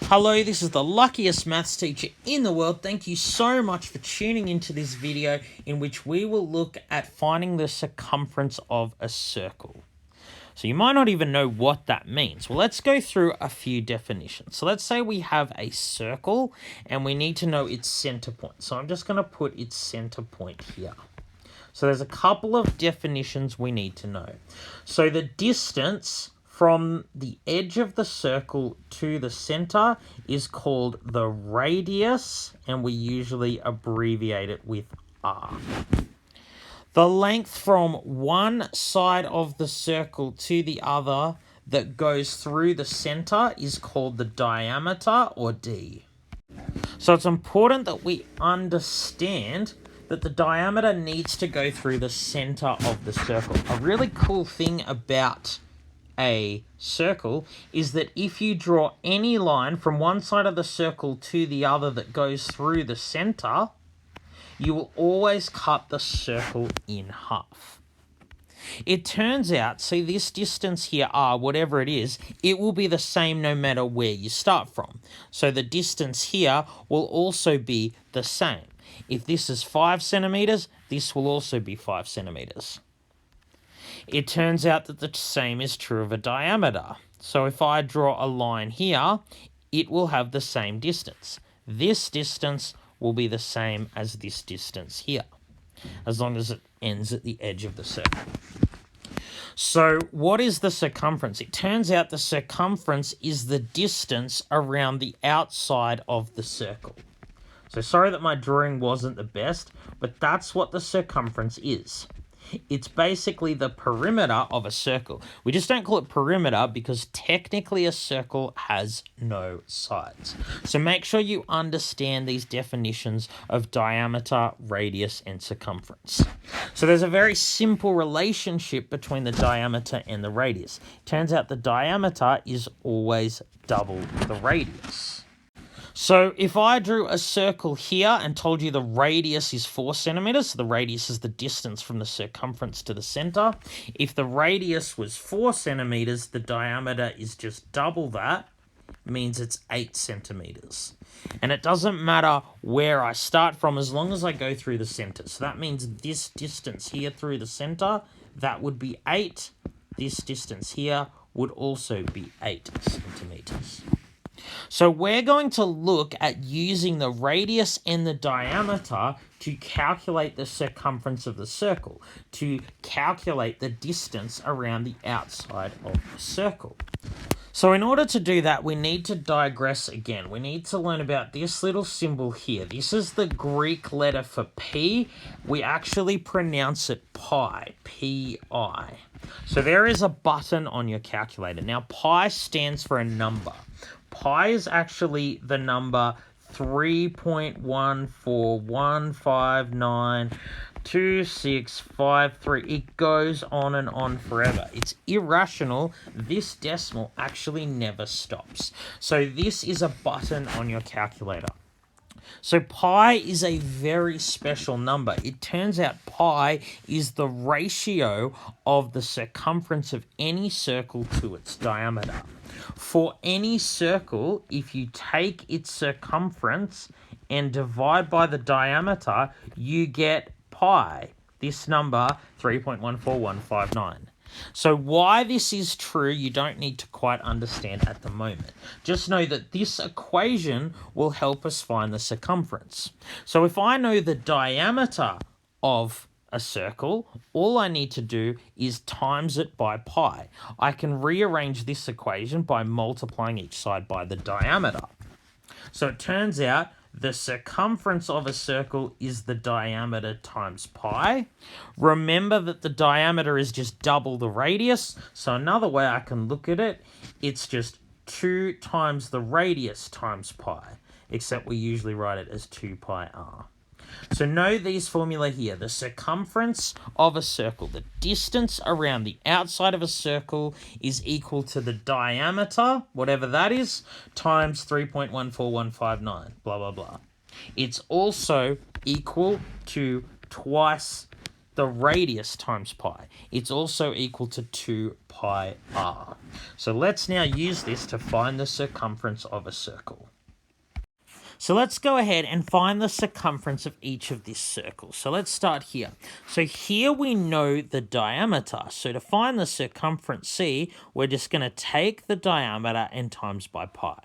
Hello, this is the luckiest maths teacher in the world. Thank you so much for tuning into this video in which we will look at finding the circumference of a circle. So you might not even know what that means. Well, let's go through a few definitions. So let's say we have a circle and we need to know its center point. So I'm just going to put its center point here. So there's a couple of definitions we need to know. So the distance from the edge of the circle to the center is called the radius, and we usually abbreviate it with r. The length from one side of the circle to the other that goes through the center is called the diameter, or d. So it's important that we understand that the diameter needs to go through the center of the circle. A really cool thing about a circle is that if you draw any line from one side of the circle to the other that goes through the center, you will always cut the circle in half. It turns out, see this distance here, r, whatever it is, it will be the same no matter where you start from. So the distance here will also be the same. If this is 5 centimeters, this will also be 5 centimeters. It turns out that the same is true of a diameter. So if I draw a line here, it will have the same distance. This distance will be the same as this distance here, as long as it ends at the edge of the circle. So what is the circumference? It turns out the circumference is the distance around the outside of the circle. So sorry that my drawing wasn't the best, but that's what the circumference is. It's basically the perimeter of a circle. We just don't call it perimeter because technically a circle has no sides. So make sure you understand these definitions of diameter, radius, and circumference. So there's a very simple relationship between the diameter and the radius. Turns out the diameter is always double the radius. So if I drew a circle here and told you the radius is 4 centimeters, so the radius is the distance from the circumference to the center. If the radius was 4 centimeters, the diameter is just double that, means it's 8 centimeters. And it doesn't matter where I start from as long as I go through the center. So that means this distance here through the center, that would be 8. This distance here would also be 8 centimeters. So we're going to look at using the radius and the diameter to calculate the circumference of the circle, to calculate the distance around the outside of the circle. So in order to do that, we need to digress again. We need to learn about this little symbol here. This is the Greek letter for P. We actually pronounce it pi, P-I. So there is a button on your calculator. Now, pi stands for a number. Pi is actually the number 3.141592653. It goes on and on forever. It's irrational. This decimal actually never stops. So this is a button on your calculator. So pi is a very special number. It turns out pi is the ratio of the circumference of any circle to its diameter. For any circle, if you take its circumference and divide by the diameter, you get pi, this number 3.14159. So why this is true, you don't need to quite understand at the moment. Just know that this equation will help us find the circumference. So if I know the diameter of a circle, all I need to do is times it by pi. I can rearrange this equation by multiplying each side by the diameter. So it turns out the circumference of a circle is the diameter times pi. Remember that the diameter is just double the radius. So another way I can look at it, it's just 2 times the radius times pi, except we usually write it as 2 pi r. So know these formula here. The circumference of a circle, the distance around the outside of a circle, is equal to the diameter, whatever that is, times 3.14159, blah, blah, blah. It's also equal to twice the radius times pi. It's also equal to 2 pi r. So let's now use this to find the circumference of a circle. So let's go ahead and find the circumference of each of these circles. So let's start here. So here we know the diameter. So to find the circumference C, we're just going to take the diameter and times by pi.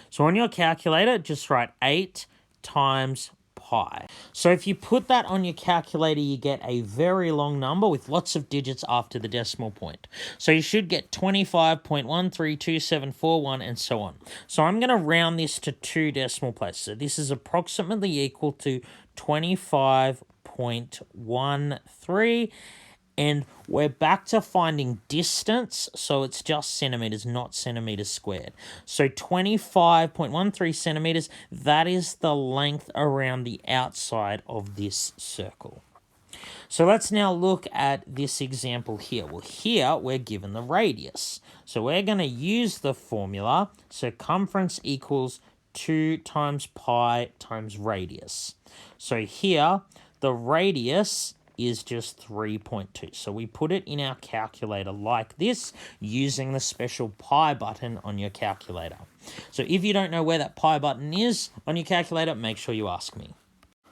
So on your calculator, just write 8 times pi. So if you put that on your calculator, you get a very long number with lots of digits after the decimal point. So you should get 25.132741 and so on. So I'm going to round this to 2 decimal places. So this is approximately equal to 25.13. And we're back to finding distance, so it's just centimeters, not centimeters squared. So 25.13 centimeters, that is the length around the outside of this circle. So let's now look at this example here. Well, here we're given the radius. So we're going to use the formula circumference equals 2 times pi times radius. So here, the radius is just 3.2. So we put it in our calculator like this using the special pi button on your calculator. So if you don't know where that pi button is on your calculator, make sure you ask me.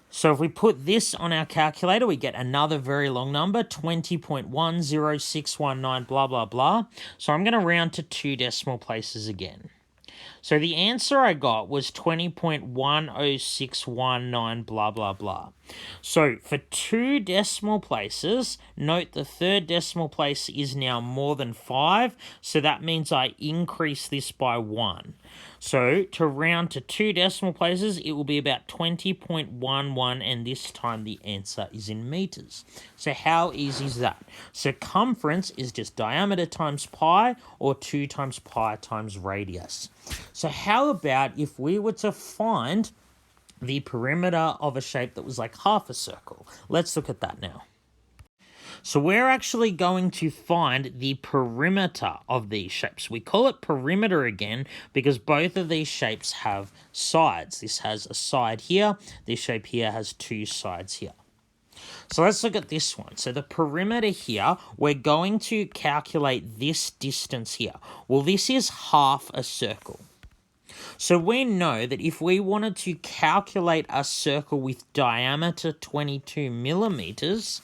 So if we put this on our calculator, we get another very long number, 20.10619, blah, blah, blah. So I'm going to round to 2 decimal places again. So the answer I got was 20.10619, blah, blah, blah. So for 2 decimal places, note the third decimal place is now more than 5, so that means I increase this by 1. So to round to 2 decimal places, it will be about 20.11, and this time the answer is in meters. So how easy is that? Circumference is just diameter times pi, or 2 times pi times radius. So how about if we were to find the perimeter of a shape that was like half a circle? Let's look at that now. So we're actually going to find the perimeter of these shapes. We call it perimeter again because both of these shapes have sides. This has a side here. This shape here has 2 sides here. So let's look at this one. So the perimeter here, we're going to calculate this distance here. Well, this is half a circle. So we know that if we wanted to calculate a circle with diameter 22 millimeters,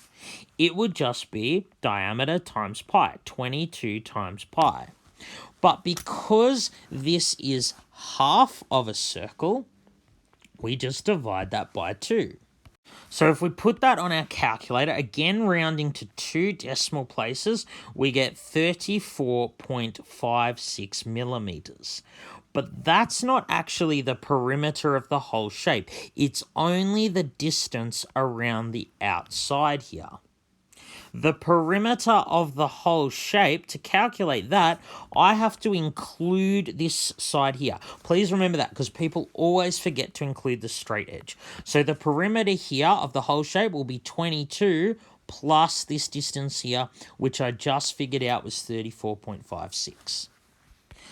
it would just be diameter times pi, 22 times pi. But because this is half of a circle, we just divide that by 2. So if we put that on our calculator, again rounding to 2 decimal places, we get 34.56 millimeters. But that's not actually the perimeter of the whole shape. It's only the distance around the outside here. The perimeter of the whole shape, to calculate that, I have to include this side here. Please remember that because people always forget to include the straight edge. So the perimeter here of the whole shape will be 22 plus this distance here, which I just figured out was 34.56.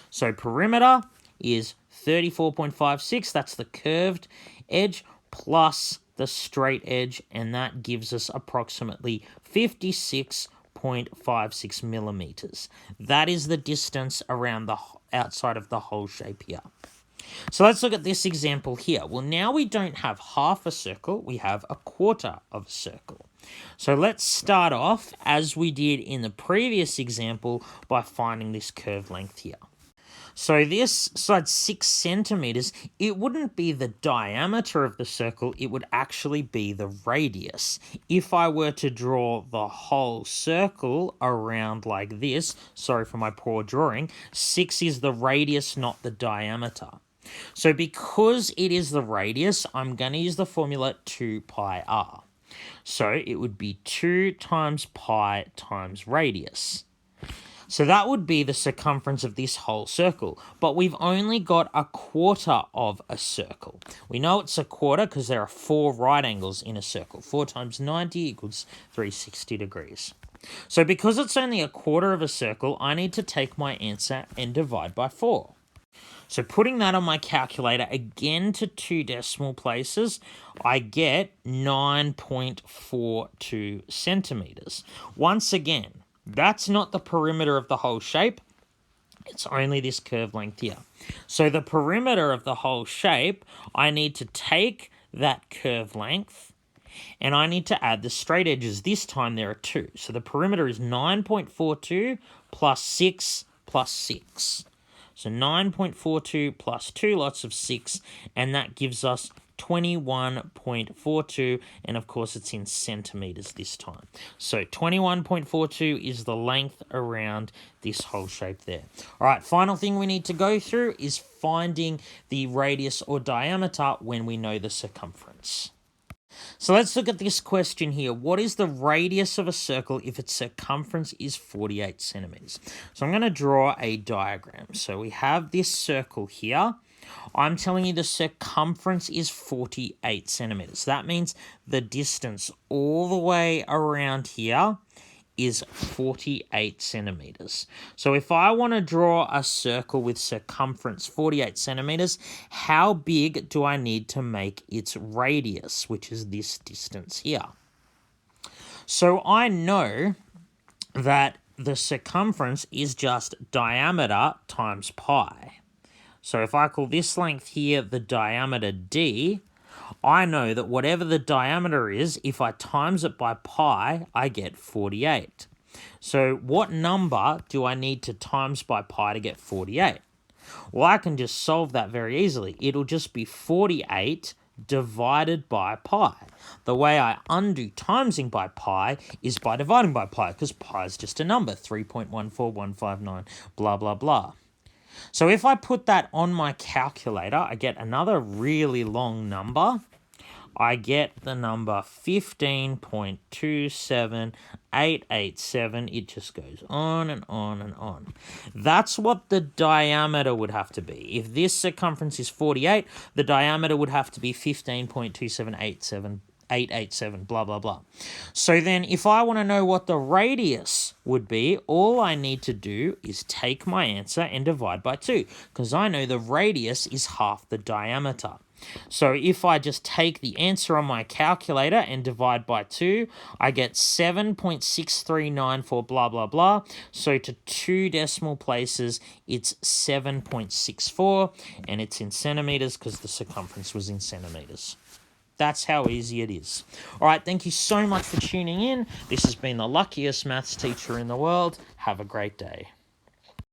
So perimeter is 34.56, that's the curved edge, plus the straight edge, and that gives us approximately 56.56 millimeters. That is the distance around the outside of the whole shape here. So let's look at this example here. Well, now we don't have half a circle, we have a quarter of a circle. So let's start off, as we did in the previous example, by finding this curved length here. So this side 6 centimeters, it wouldn't be the diameter of the circle, it would actually be the radius. If I were to draw the whole circle around like this, sorry for my poor drawing, 6 is the radius, not the diameter. So because it is the radius, I'm going to use the formula 2 pi r. So it would be 2 times pi times radius. So that would be the circumference of this whole circle, but we've only got a quarter of a circle. We know it's a quarter because there are 4 right angles in a circle. 4 times 90 equals 360 degrees. So because it's only a quarter of a circle, I need to take my answer and divide by 4. So putting that on my calculator again to 2 decimal places, I get 9.42 centimeters. Once again, that's not the perimeter of the whole shape. It's only this curve length here. So the perimeter of the whole shape, I need to take that curve length and I need to add the straight edges. This time there are 2. So the perimeter is 9.42 plus 6 plus 6. So 9.42 plus 2 lots of 6, and that gives us 21.42, and of course it's in centimeters this time. So 21.42 is the length around this whole shape there. All right, final thing we need to go through is finding the radius or diameter when we know the circumference. So let's look at this question here. What is the radius of a circle if its circumference is 48 centimeters? So I'm going to draw a diagram. So we have this circle here. I'm telling you the circumference is 48 centimeters. That means the distance all the way around here is 48 centimeters. So if I want to draw a circle with circumference 48 centimeters, how big do I need to make its radius, which is this distance here? So I know that the circumference is just diameter times pi. So if I call this length here the diameter d, I know that whatever the diameter is, if I times it by pi, I get 48. So what number do I need to times by pi to get 48? Well, I can just solve that very easily. It'll just be 48 divided by pi. The way I undo timesing by pi is by dividing by pi, because pi is just a number, 3.14159, blah, blah, blah. So if I put that on my calculator, I get another really long number. I get the number 15.27887. It just goes on and on and on. That's what the diameter would have to be. If this circumference is 48, the diameter would have to be 15.27887, blah, blah, blah. So then if I want to know what the radius would be, all I need to do is take my answer and divide by 2, because I know the radius is half the diameter. So if I just take the answer on my calculator and divide by 2, I get 7.6394 blah, blah, blah. So to 2 decimal places, it's 7.64, and it's in centimeters because the circumference was in centimeters. That's how easy it is. All right, thank you so much for tuning in. This has been the luckiest maths teacher in the world. Have a great day.